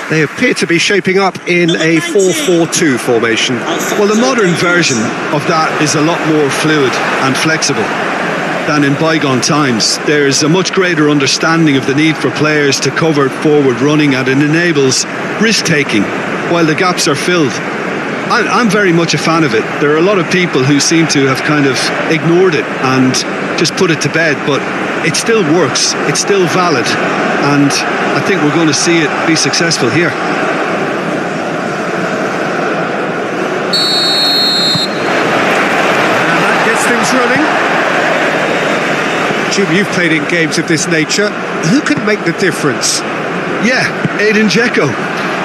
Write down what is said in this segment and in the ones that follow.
They appear to be shaping up in a 4-4-2 formation. Well, the modern version of that is a lot more fluid and flexible than in bygone times. There's a much greater understanding of the need for players to cover forward running, and it enables risk-taking while the gaps are filled. I'm very much a fan of it. There are a lot of people who seem to have kind of ignored it and just put it to bed, but it still works, it's still valid, and I think we're going to see it be successful here. And that gets things running. Jim, you've played in games of this nature. Who can make the difference? Yeah, Edin Dzeko.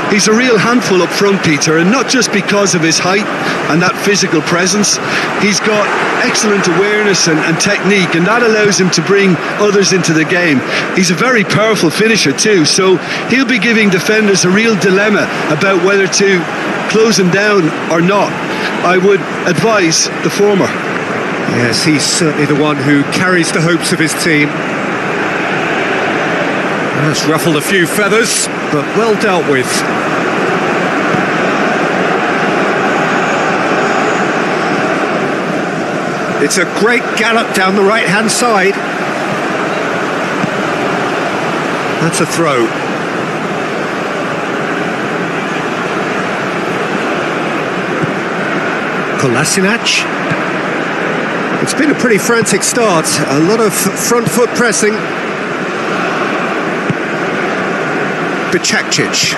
He's a real handful up front, Peter, and not just because of his height and that physical presence. He's got excellent awareness and technique, and that allows him to bring others into the game. He's a very powerful finisher too, so he'll be giving defenders a real dilemma about whether to close him down or not. I would advise the former. Yes, he's certainly the one who carries the hopes of his team. That's ruffled a few feathers, but well dealt with. It's a great gallop down the right-hand side. That's a throw. Kolasinac. It's been a pretty frantic start. A lot of front foot pressing. Bicakcic.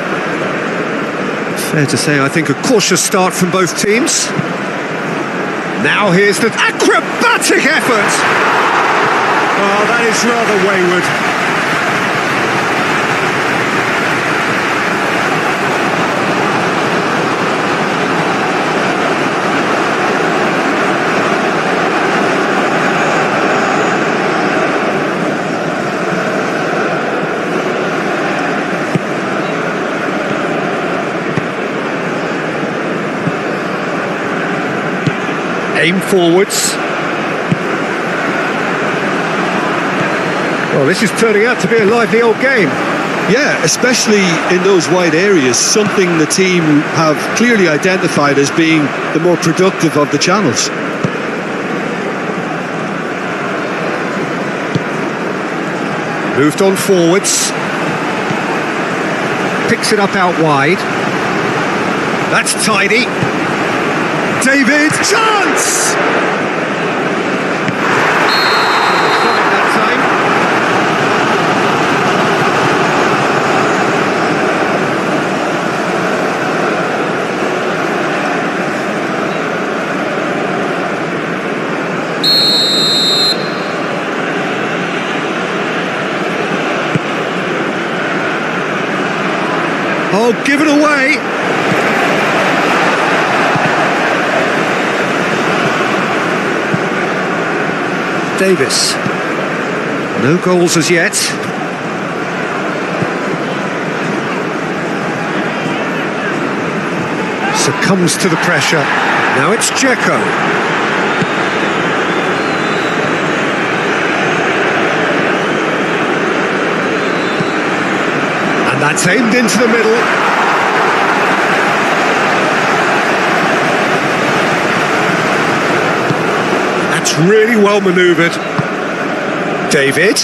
Fair to say, I think, a cautious start from both teams. Now here's the acrobatic effort. Oh, that is rather wayward. Aim forwards. Well, this is turning out to be a lively old game. Yeah, especially in those wide areas, something the team have clearly identified as being the more productive of the channels. Moved on forwards. Picks it up out wide. That's tidy. David, chance! That time. Oh, give it away! Davis. No goals as yet. Succumbs to the pressure. Now it's Dzeko. And that's aimed into the middle. Really well manoeuvred. David.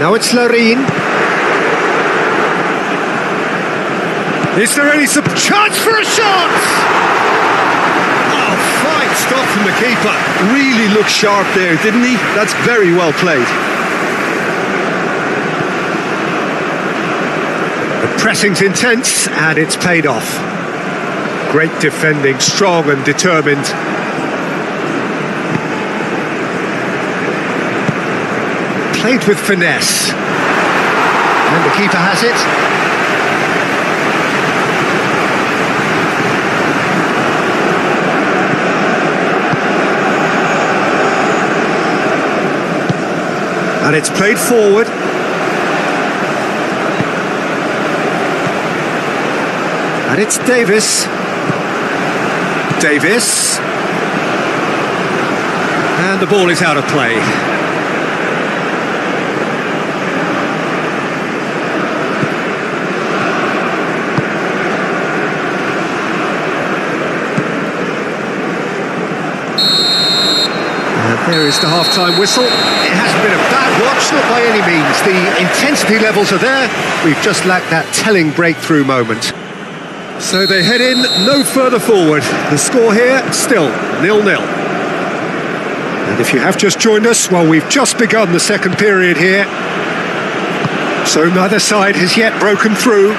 Now it's Larin. Is there any chance for a shot? Oh, fine stop from the keeper. Really looked sharp there, didn't he? That's very well played. The pressing's intense and it's paid off. Great defending, strong and determined. Played with finesse. And the keeper has it. And it's played forward. And it's Davis. Davis. And the ball is out of play. There is the half-time whistle. It hasn't been a bad watch, not by any means. The intensity levels are there. We've just lacked that telling breakthrough moment. So they head in no further forward. The score here, still 0-0. And if you have just joined us, well, we've just begun the second period here. So neither side has yet broken through.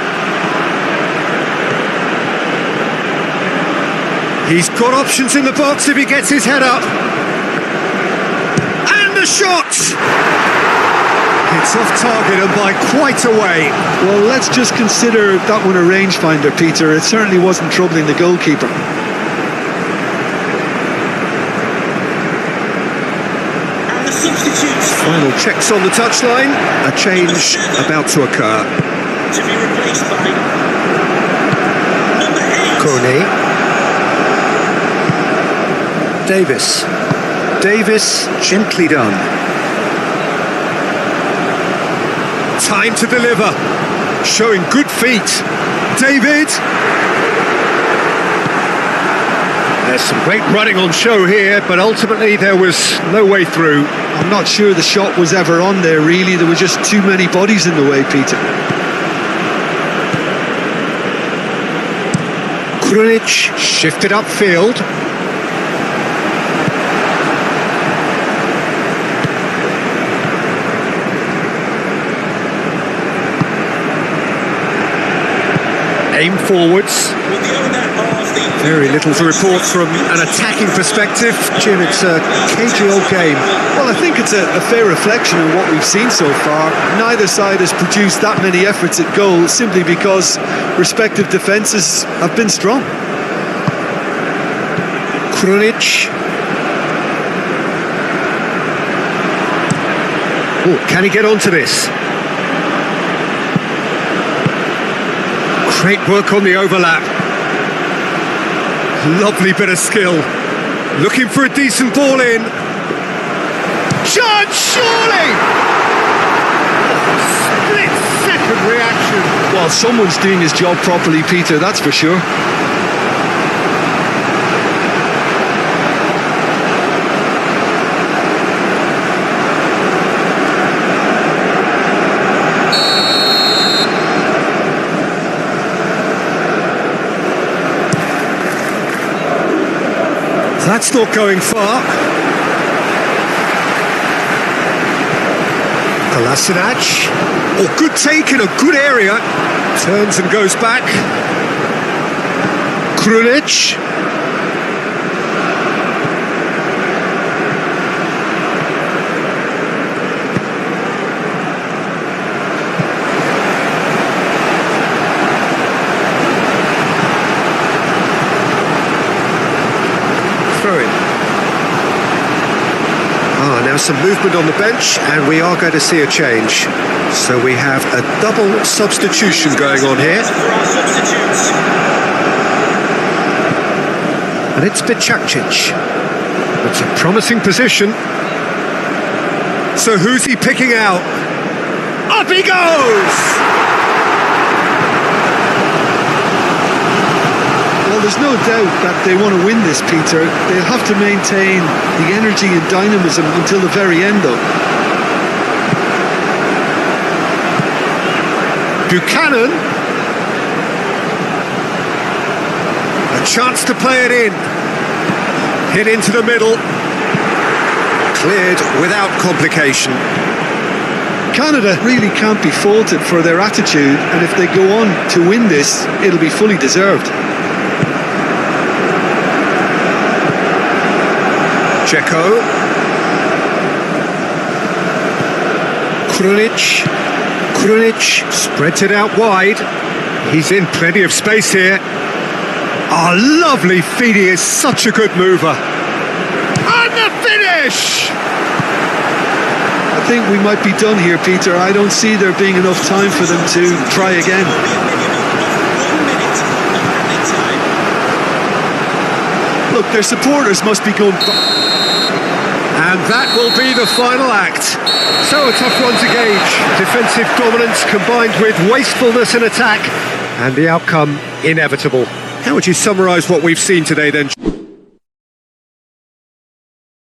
He's got options in the box if he gets his head up. And the shot! It's off target and by quite a way. Well, let's just consider that one a rangefinder, Peter. It certainly wasn't troubling the goalkeeper. And the substitutes. Final checks on the touchline. A change about to occur. To be replaced by number 8. Corney. Davis, gently done. Time to deliver. Showing good feet. David. There's some great running on show here, but ultimately there was no way through. I'm not sure the shot was ever on there, really. There were just too many bodies in the way, Peter. Krunic shifted upfield. Aim forwards. Very little to report from an attacking perspective. Jim, it's a cagey old game. Well, I think it's a fair reflection of what we've seen so far. Neither side has produced that many efforts at goal simply because respective defences have been strong. Krunic. Oh, can he get onto this? Great work on the overlap. Lovely bit of skill. Looking for a decent ball in. Chance, surely! Split-second reaction. Well, someone's doing his job properly, Peter, that's for sure. That's not going far. Kolasinac. Oh, good take in a good area. Turns and goes back. Krunic. Now some movement on the bench, and we are going to see a change. So we have a double substitution going on here. And it's Bicakcic. It's a promising position. So who's he picking out? Up he goes! Well, there's no doubt that they want to win this, Peter. They'll have to maintain the energy and dynamism until the very end, though. Buchanan. A chance to play it in. Hit into the middle. Cleared without complication. Canada really can't be faulted for their attitude, and if they go on to win this, it'll be fully deserved. Dzeko. Krunic spreads it out wide. He's in plenty of space here. Oh, lovely feed. He is such a good mover. And the finish! I think we might be done here, Peter. I don't see there being enough time for them to try again. Look, their supporters must be going... And that will be the final act. So a tough one to gauge. Defensive dominance combined with wastefulness in attack, and the outcome inevitable. How would you summarise what we've seen today then?